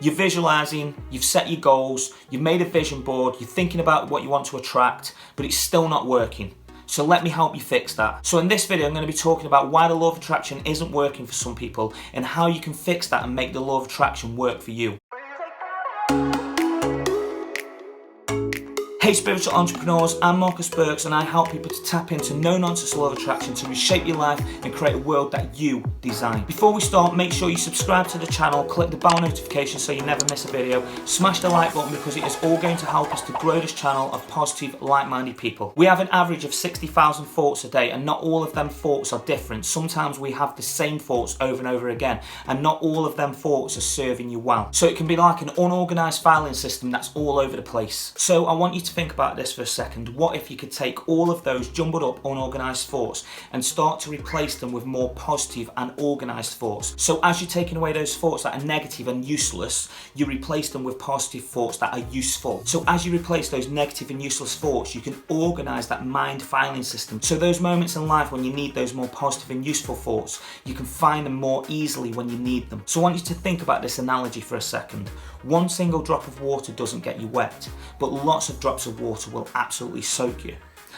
You're visualizing, you've set your goals, you've made a vision board, you're thinking about what you want to attract, but it's still not working. So let me help you fix that. So in this video, I'm going to be talking about why the law of attraction isn't working for some people and how you can fix that and make the law of attraction work for you. Hey spiritual entrepreneurs, I'm Marcus Birks and I help people to tap into no-nonsense law of attraction to reshape your life and create a world that you design. Before we start, make sure you subscribe to the channel, click the bell notification so you never miss a video, smash the like button because it is all going to help us to grow this channel of positive, like-minded people. We have an average of 60,000 thoughts a day and not all of them thoughts are different. Sometimes we have the same thoughts over and over again and not all of them thoughts are serving you well. So it can be like an unorganized filing system that's all over the place. So I want you to think about this for a second. What if you could take all of those jumbled up, unorganized thoughts and start to replace them with more positive and organized thoughts? So as you're taking away those thoughts that are negative and useless, you replace them with positive thoughts that are useful. So as you replace those negative and useless thoughts, you can organize that mind filing system. So those moments in life when you need those more positive and useful thoughts, you can find them more easily when you need them. So I want you to think about this analogy for a second. One single drop of water doesn't get you wet, but lots of drops of water will absolutely soak you.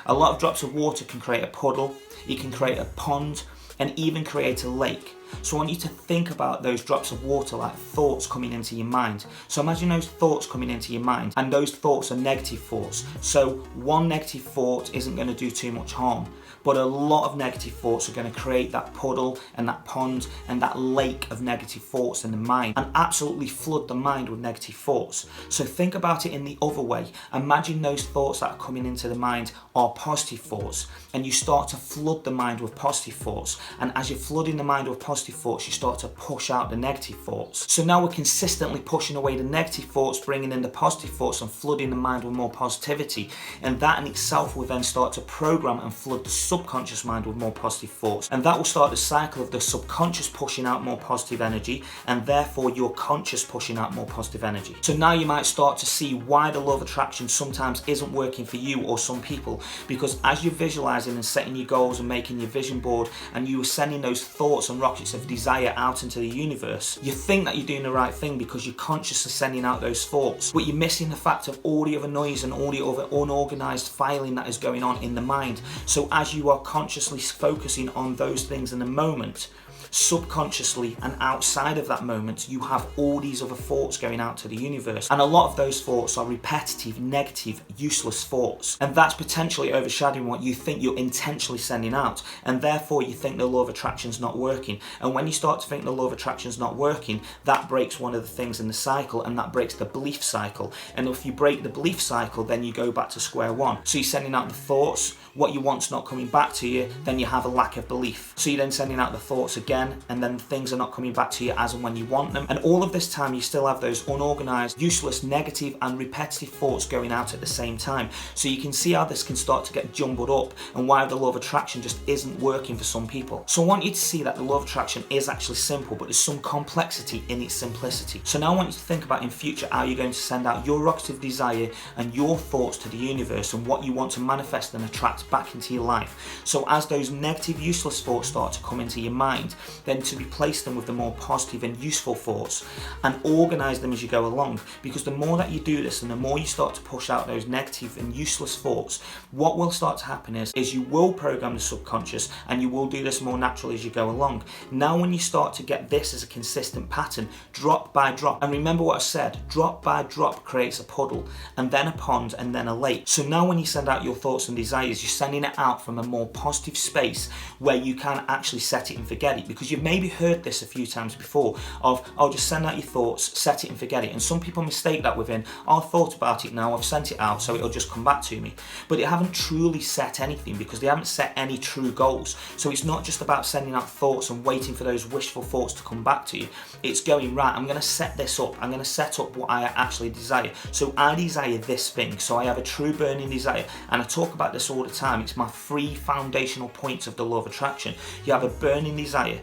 A lot of drops of water can create a puddle, it can create a pond, and even create a lake. So I want you to think about those drops of water like thoughts coming into your mind. So imagine those thoughts coming into your mind, and those thoughts are negative thoughts. So one negative thought isn't going to do too much harm, but a lot of negative thoughts are going to create that puddle and that pond and that lake of negative thoughts in the mind and absolutely flood the mind with negative thoughts. So think about it in the other way. Imagine those thoughts that are coming into the mind are positive thoughts, and you start to flood the mind with positive thoughts. And as you're flooding the mind with positive thoughts, you start to push out the negative thoughts. So now we're consistently pushing away the negative thoughts, bringing in the positive thoughts and flooding the mind with more positivity. And that in itself will then start to program and flood the subconscious mind with more positive thoughts. And that will start the cycle of the subconscious pushing out more positive energy and therefore your conscious pushing out more positive energy. So now you might start to see why the law of attraction sometimes isn't working for you or some people, because as you're visualizing and setting your goals and making your vision board and you are sending those thoughts and rockets of desire out into the universe, you think that you're doing the right thing because you're consciously sending out those thoughts, but you're missing the fact of all the other noise and all the other unorganized filing that is going on in the mind. So as you are consciously focusing on those things in the moment, subconsciously and outside of that moment, you have all these other thoughts going out to the universe. And a lot of those thoughts are repetitive, negative, useless thoughts. And that's potentially overshadowing what you think you're intentionally sending out. And therefore you think the law of attraction is not working. And when you start to think the law of attraction is not working, that breaks one of the things in the cycle, and that breaks the belief cycle. And if you break the belief cycle, then you go back to square one. So you're sending out the thoughts, what you want's not coming back to you, then you have a lack of belief. So you're then sending out the thoughts again, and then things are not coming back to you as and when you want them. And all of this time you still have those unorganized, useless, negative and repetitive thoughts going out at the same time. So you can see how this can start to get jumbled up and why the law of attraction just isn't working for some people. So I want you to see that the law of attraction is actually simple, but there's some complexity in its simplicity. So now I want you to think about in future how you're going to send out your rocket of desire and your thoughts to the universe and what you want to manifest and attract back into your life. So as those negative, useless thoughts start to come into your mind, then to replace them with the more positive and useful thoughts and organize them as you go along. Because the more that you do this and the more you start to push out those negative and useless thoughts, what will start to happen is you will program the subconscious, and you will do this more naturally as you go along. Now when you start to get this as a consistent pattern, drop by drop, and remember what I said, drop by drop creates a puddle and then a pond and then a lake. So now when you send out your thoughts and desires, you're sending it out from a more positive space where you can actually set it and forget it. Because you've maybe heard this a few times before of, oh, just send out your thoughts, set it and forget it. And some people mistake that within, oh, I've thought about it now, I've sent it out, so it'll just come back to me. But they haven't truly set anything because they haven't set any true goals. So it's not just about sending out thoughts and waiting for those wishful thoughts to come back to you. It's going, right, I'm going to set this up. I'm going to set up what I actually desire. So I desire this thing. So I have a true burning desire. And I talk about this all the time. It's my 3 foundational points of the law of attraction. You have a burning desire.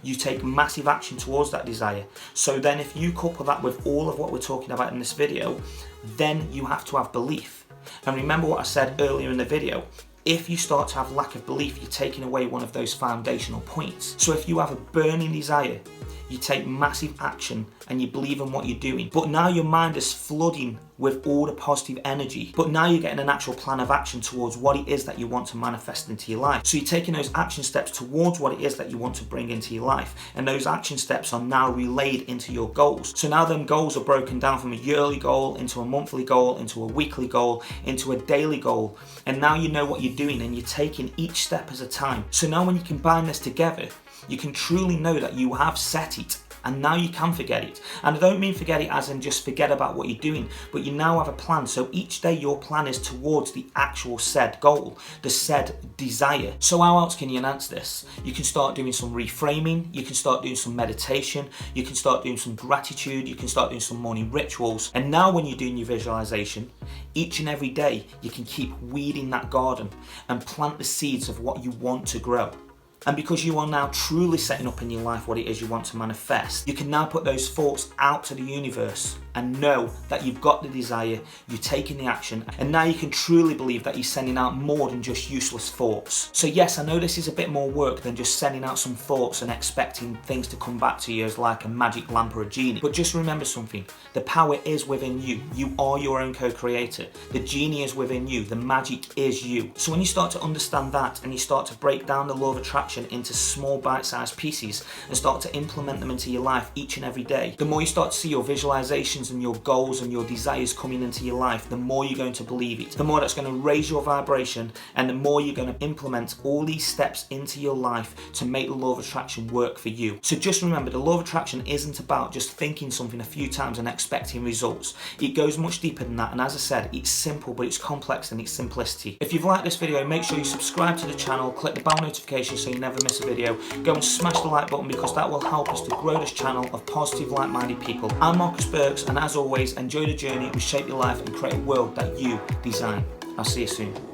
You take massive action towards that desire. So then if you couple that with all of what we're talking about in this video, then you have to have belief. And remember what I said earlier in the video, if you start to have lack of belief, you're taking away one of those foundational points. So if you have a burning desire, you take massive action and you believe in what you're doing. But now your mind is flooding with all the positive energy. But now you're getting an actual plan of action towards what it is that you want to manifest into your life. So you're taking those action steps towards what it is that you want to bring into your life. And those action steps are now relayed into your goals. So now them goals are broken down from a yearly goal into a monthly goal, into a weekly goal, into a daily goal. And now you know what you're doing and you're taking each step at a time. So now when you combine this together, you can truly know that you have set it. And now you can forget it. And I don't mean forget it as in just forget about what you're doing, but you now have a plan. So each day your plan is towards the actual said goal, the said desire. So how else can you enhance this? You can start doing some reframing, you can start doing some meditation, you can start doing some gratitude, you can start doing some morning rituals. And now when you're doing your visualization, each and every day you can keep weeding that garden and plant the seeds of what you want to grow. And because you are now truly setting up in your life what it is you want to manifest, you can now put those thoughts out to the universe and know that you've got the desire, you're taking the action, and now you can truly believe that you're sending out more than just useless thoughts. So yes, I know this is a bit more work than just sending out some thoughts and expecting things to come back to you as like a magic lamp or a genie. But just remember something, the power is within you. You are your own co-creator. The genie is within you. The magic is you. So when you start to understand that and you start to break down the law of attraction into small bite-sized pieces and start to implement them into your life each and every day, the more you start to see your visualizations and your goals and your desires coming into your life, the more you're going to believe it, the more that's going to raise your vibration, and the more you're going to implement all these steps into your life to make the law of attraction work for you. So just remember, the law of attraction isn't about just thinking something a few times and expecting results. It goes much deeper than that, and as I said, it's simple, but it's complex in its simplicity. If you've liked this video, make sure you subscribe to the channel, click the bell notification so you never miss a video. Go and smash the like button because that will help us to grow this channel of positive, like-minded people. I'm Marcus Birks, and as always, enjoy the journey, reshape your life and create a world that you design. I'll see you soon.